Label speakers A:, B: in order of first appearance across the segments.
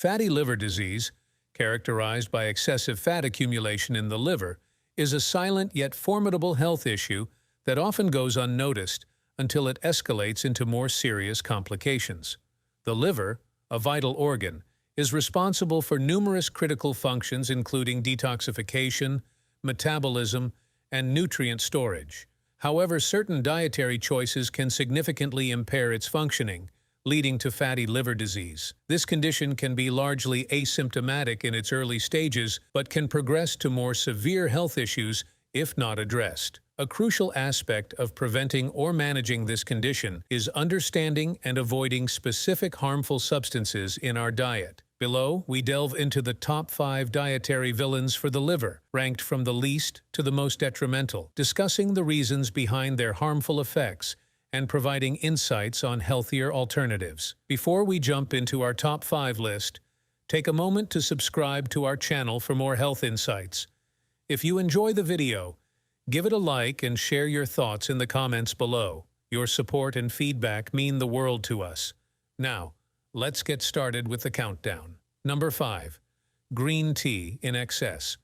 A: Fatty liver disease, characterized by excessive fat accumulation in the liver, is a silent yet formidable health issue that often goes unnoticed until it escalates into more serious complications. The liver, a vital organ, is responsible for numerous critical functions including detoxification, metabolism, and nutrient storage. However, certain dietary choices can significantly impair its functioning, leading to fatty liver disease. This condition can be largely asymptomatic in its early stages, but can progress to more severe health issues if not addressed. A crucial aspect of preventing or managing this condition is understanding and avoiding specific harmful substances in our diet. Below, we delve into the top 5 dietary villains for the liver, ranked from the least to the most detrimental, discussing the reasons behind their harmful effects and providing insights on healthier alternatives. Before we jump into our top 5 list, take a moment to subscribe to our channel for more health insights. If you enjoy the video, give it a like and share your thoughts in the comments below. Your support and feedback mean the world to us. Now, let's get started with the countdown. Number 5. Green tea in excess.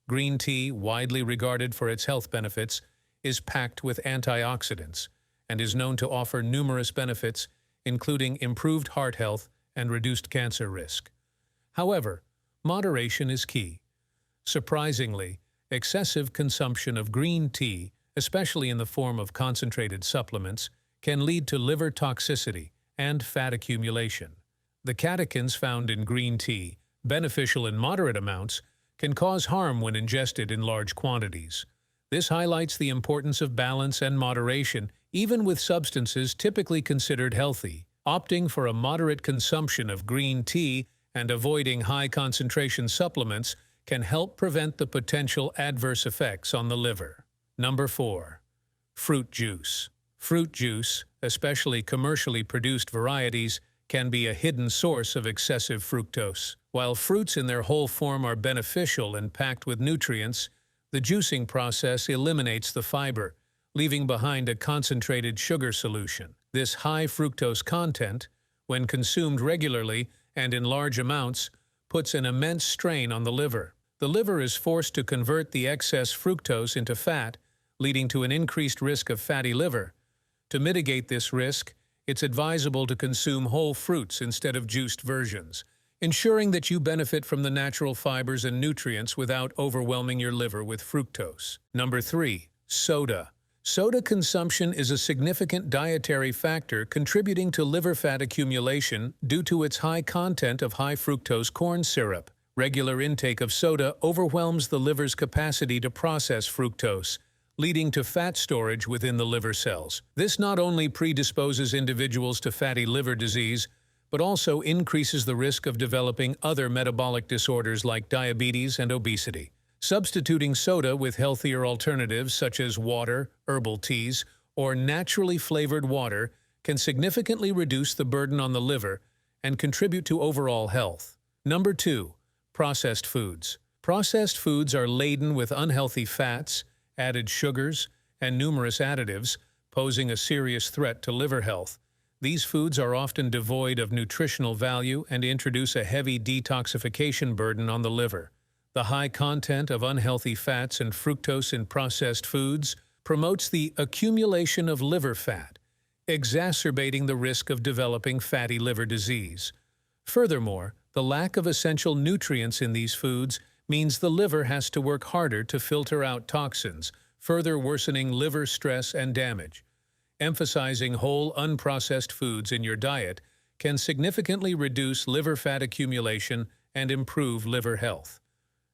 A: Green tea, widely regarded for its health benefits, is packed with antioxidants and is known to offer numerous benefits, including improved heart health and reduced cancer risk. However, moderation is key. Surprisingly, excessive consumption of green tea, especially in the form of concentrated supplements, can lead to liver toxicity and fat accumulation. The catechins found in green tea, beneficial in moderate amounts, can cause harm when ingested in large quantities. This highlights the importance of balance and moderation, even with substances typically considered healthy. Opting for a moderate consumption of green tea and avoiding high-concentration supplements can help prevent the potential adverse effects on the liver. Number 4. Fruit juice. Fruit juice, especially commercially produced varieties, can be a hidden source of excessive fructose. While fruits in their whole form are beneficial and packed with nutrients, the juicing process eliminates the fiber, leaving behind a concentrated sugar solution. This high fructose content, when consumed regularly and in large amounts, puts an immense strain on the liver. The liver is forced to convert the excess fructose into fat, leading to an increased risk of fatty liver. To mitigate this risk, it's advisable to consume whole fruits instead of juiced versions, ensuring that you benefit from the natural fibers and nutrients without overwhelming your liver with fructose. Number 3. Soda. Soda consumption is a significant dietary factor contributing to liver fat accumulation due to its high content of high fructose corn syrup. Regular intake of soda overwhelms the liver's capacity to process fructose, leading to fat storage within the liver cells. This not only predisposes individuals to fatty liver disease, but also increases the risk of developing other metabolic disorders like diabetes and obesity. Substituting soda with healthier alternatives such as water, herbal teas, or naturally flavored water can significantly reduce the burden on the liver and contribute to overall health. Number 2. Processed foods. Processed foods are laden with unhealthy fats, added sugars, and numerous additives, posing a serious threat to liver health. These foods are often devoid of nutritional value and introduce a heavy detoxification burden on the liver. The high content of unhealthy fats and fructose in processed foods promotes the accumulation of liver fat, exacerbating the risk of developing fatty liver disease. Furthermore, the lack of essential nutrients in these foods means the liver has to work harder to filter out toxins, further worsening liver stress and damage. Emphasizing whole, unprocessed foods in your diet can significantly reduce liver fat accumulation and improve liver health.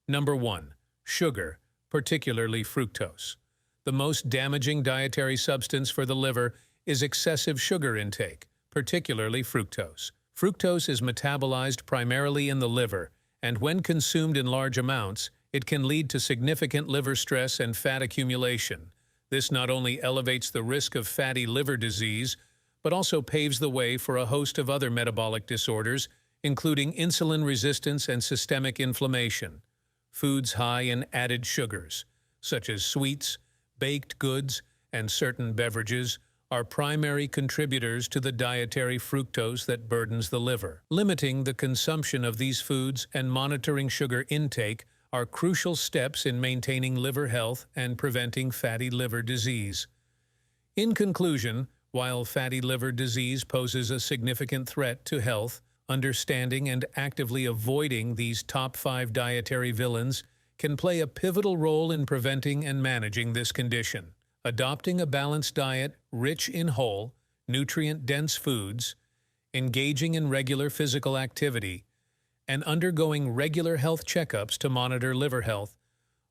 A: Number 1. Sugar, particularly fructose. The most damaging dietary substance for the liver is excessive sugar intake, particularly fructose. Fructose is metabolized primarily in the liver, and when consumed in large amounts, it can lead to significant liver stress and fat accumulation. This not only elevates the risk of fatty liver disease, but also paves the way for a host of other metabolic disorders, including insulin resistance and systemic inflammation. Foods high in added sugars, such as sweets, baked goods, and certain beverages, are primary contributors to the dietary fructose that burdens the liver. Limiting the consumption of these foods and monitoring sugar intake are crucial steps in maintaining liver health and preventing fatty liver disease. In conclusion, while fatty liver disease poses a significant threat to health, understanding and actively avoiding these top 5 dietary villains can play a pivotal role in preventing and managing this condition. Adopting a balanced diet rich in whole, nutrient-dense foods, engaging in regular physical activity, and undergoing regular health checkups to monitor liver health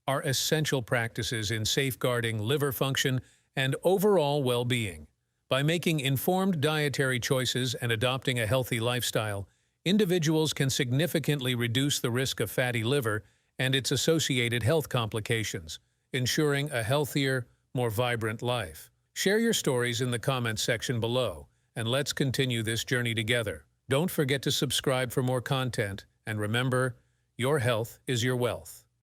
A: are essential practices in safeguarding liver function and overall well-being. By making informed dietary choices and adopting a healthy lifestyle, individuals can significantly reduce the risk of fatty liver and its associated health complications, ensuring a healthier, more vibrant life. Share your stories in the comments section below, and let's continue this journey together. Don't forget to subscribe for more content, and remember, your health is your wealth.